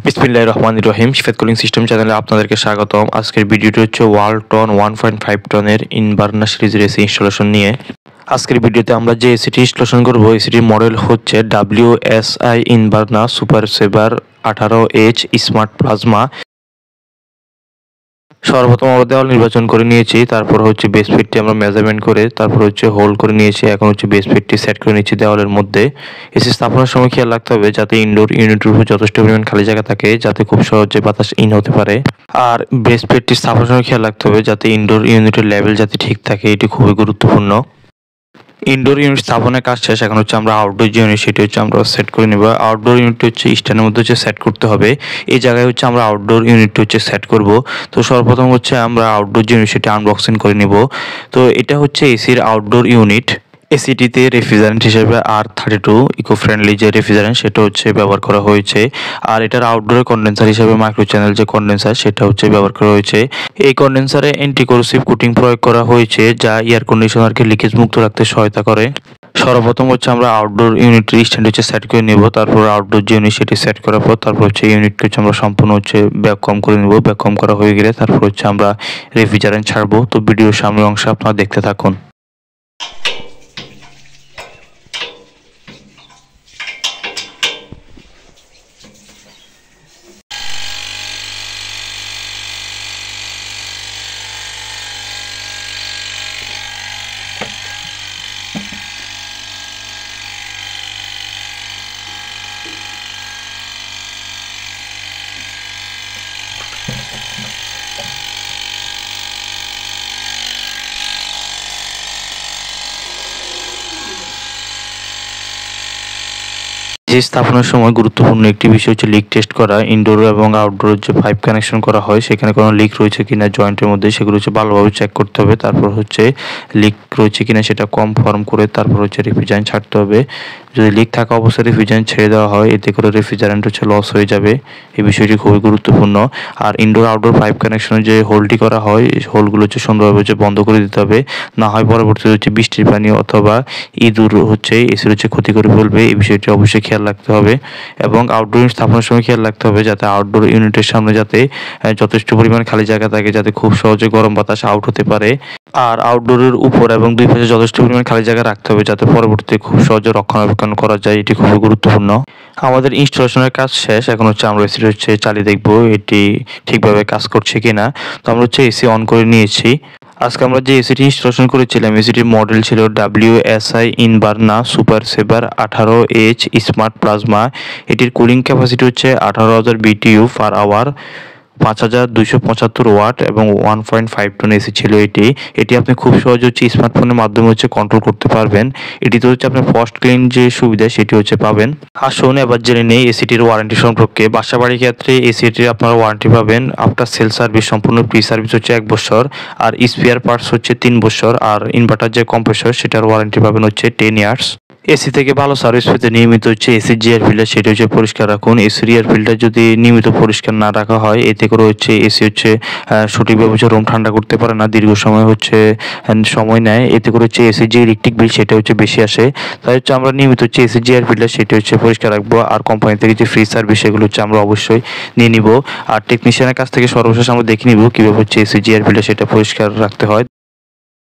বিসমিল্লাহির রহমানির রহিম। Shifat cooling system চ্যানেলে আপনাদেরকে স্বাগতম। আজকের ভিডিওটি হচ্ছে ওয়ালটন 1.5 টনের ইনভার্নার সিরিজের এসি ইনস্টলেশন নিয়ে। আজকের ভিডিওতে আমরা যে এসিটি ইনস্টলেশন করব, এসিটির মডেল হচ্ছে WSI inverter super saver 18H smart plasma. সর্বপ্রথম আমরা দেওয়াল নির্বাচন করে নিয়েছি, তারপর হচ্ছে বেস ফিটটি আমরা মেজারমেন্ট করে তারপর হচ্ছে হোল্ড করে নিয়েছি। এখন হচ্ছে বেস ফিটটি সেট করে নিচ্ছি দেওয়ালের মধ্যে। এসি স্থাপনের সময় খেয়াল রাখতে হবে যাতে ইনডোর ইউনিটের উপর যথেষ্ট পরিমাণ খালি জায়গা থাকে, যাতে খুব সহজে বাতাস ইন হতে পারে। আর বেস ফিটটি স্থাপনের সময় খেয়াল রাখতে হবে যাতে ইনডোর ইউনিটের লেভেল যাতে ঠিক থাকে, এটি খুবই গুরুত্বপূর্ণ। ইনডোর ইউনিট স্থাপনের কাজ শেষ। এখন হচ্ছে আমরা আউটডোর যে ইউনিট সেটি হচ্ছে আমরা সেট করে নেব। আউটডোর ইউনিটটি হচ্ছে স্ট্যান্ডের মধ্যে হচ্ছে সেট করতে হবে। এই জায়গায় হচ্ছে আমরা আউটডোর ইউনিটটি হচ্ছে সেট করব। তো সর্বপ্রথম হচ্ছে আমরা আউটডোর যে ইউনিট সেটি আনবক্সিং করে নেব। তো এটা হচ্ছে এসির আউটডোর ইউনিট। এসিটিতে রেফ্রিজারেন্ট হিসেবে R32 ইকো ফ্রেন্ডলি যে রেফ্রিজারেন্ট সেটা হচ্ছে ব্যবহার করা হয়েছে। আর এটার আউটডোর কন্ডেন্সার হিসেবে মাইক্রো চ্যানেল যে কন্ডেন্সার সেটা হচ্ছে ব্যবহার করা হয়েছে। এই কন্ডেন্সারে অ্যান্টিকোরোসিভ কোটিং প্রয়োগ করা হয়েছে যা এয়ার কন্ডিশনারকে লিকেজ মুক্ত রাখতে সহায়তা করে। সর্বপ্রথম হচ্ছে আমরা আউটডোর ইউনিটের স্ট্যান্ড হচ্ছে সেট করে নেব। তারপর আউটডোর যে ইউনিট সেটি সেট করার পর তারপর হচ্ছে ইউনিটকে হচ্ছে আমরা সম্পূর্ণ হচ্ছে ভ্যাকুয়াম করে নেব। ভ্যাকুয়াম করা হয়ে গেলে তারপর হচ্ছে আমরা রেফ্রিজারেন্ট ছাড়বো। তো ভিডিওর সামনের অংশে আপনারা দেখতে থাকুন। যে স্থাপনের সময় গুরুত্বপূর্ণ একটি বিষয় হচ্ছে লিক টেস্ট করা। ইনডোর এবং আউটডোর যে পাইপ কানেকশন করা হয় সেখানে কোনো লিক রয়েছে কিনা জয়েন্টের মধ্যে সেগুলো হচ্ছে ভালোভাবে চেক করতে হবে। তারপর হচ্ছে লিক রয়েছে কিনা সেটা কনফার্ম করে তারপর হচ্ছে রেফ্রিজারেন্ট ছাড়তে হবে। যদি লিক থাকা অবস্থায় রেফ্রিজারেন্ট ছেড়ে দেওয়া হয় এতে করে রেফ্রিজারেন্ট হচ্ছে লস হয়ে যাবে। এই বিষয়টি খুবই গুরুত্বপূর্ণ। আর ইনডোর আউটডোর পাইপ কানেকশনে যে হোলটি করা হয় হোলগুলো হচ্ছে সুন্দরভাবে হচ্ছে বন্ধ করে দিতে হবে, না হয় পরবর্তীতে হচ্ছে বৃষ্টির পানি অথবা ইঁদুর হচ্ছে এসির হচ্ছে ক্ষতি করে ফেলবে। এই বিষয়টি অবশ্যই খেয়াল রাখতে হবে। এবং আউটডোর ইউনিট স্থাপনের সময় খেয়াল রাখতে হবে যাতে আউটডোর ইউনিটের সামনে যাতে যথেষ্ট পরিমাণ খালি জায়গা থাকে, যাতে খুব সহজে গরম বাতাস আউট হতে পারে। আর আউটডোরের উপর এবং দুই পাশে যথেষ্ট পরিমাণ খালি জায়গা রাখতে হবে যাতে পরবর্তীতে খুব সহজে রক্ষণাবেক্ষণ করা যায়, এটি খুবই গুরুত্বপূর্ণ। আমাদের ইনস্টলেশনের কাজ শেষ। এখন হচ্ছে আমরা এসিটি হচ্ছে চালিয়ে দেখবো এটি ঠিকভাবে কাজ করছে কিনা। তো আমরা হচ্ছে এসি অন করে নিয়েছি। আজকে আমরা যে এসিটি ইনস্টলেশন করেছিলাম এসিটির মডেল ছিল WSI Inverna super saver 18H smart plasma. এটির কুলিং ক্যাপাসিটি হচ্ছে 18,000 BTU পার আওয়ার, 5,275 ওয়াট এবং 1.5 টন এসি ছিল এটি আপনি খুব সহজে হচ্ছে স্মার্টফোনের মাধ্যমে হচ্ছে কন্ট্রোল করতে পারবেন। এটিতে হচ্ছে আপনার ফার্স্ট ক্লিন যে সুবিধা সেটি হচ্ছে পাবেন। আসুন এবার জেনে নেই এসিটির ওয়ারেন্টি সম্পর্কে। বাসা বাড়ির ক্ষেত্রে এসিটির আপনারা ওয়ারেন্টি পাবেন আফটার সেল সার্ভিস সম্পূর্ণ প্রি সার্ভিস হচ্ছে 1 বছর, আর স্পেয়ার পার্টস হচ্ছে 3 বছর, আর ইনভার্টার যে কম্প্রেসর সেটার ওয়ারেন্টি পাবেন হচ্ছে 10 ইয়ার্স। এসি থেকে ভালো সার্ভিস পেতে নিয়মিত হচ্ছে এসির যে এয়ার ফিল্টার সেটা হচ্ছে পরিষ্কার রাখুন। এসির এয়ার ফিল্টার যদি নিয়মিত পরিষ্কার না রাখা হয় এতে করে হচ্ছে এসি হচ্ছে সঠিকভাবে হচ্ছে রুম ঠান্ডা করতে পারে না, দীর্ঘ সময় হচ্ছে সময় নেয়। এতে করে হচ্ছে এসির যে ইলেকট্রিক বিল সেটা হচ্ছে বেশি আসে। তাই হচ্ছে আমরা নিয়মিত হচ্ছে এসির যে এয়ার ফিল্টার সেটা হচ্ছে পরিষ্কার রাখবো। আর কোম্পানি থেকে যে ফ্রি সার্ভিস সেগুলো হচ্ছে আমরা অবশ্যই নিয়ে নিব। আর টেকনিশিয়ানের কাছ থেকে সর্বশেষ আমরা দেখে নিব কীভাবে হচ্ছে এসির যে এয়ার ফিল্টার সেটা পরিষ্কার রাখতে হয়।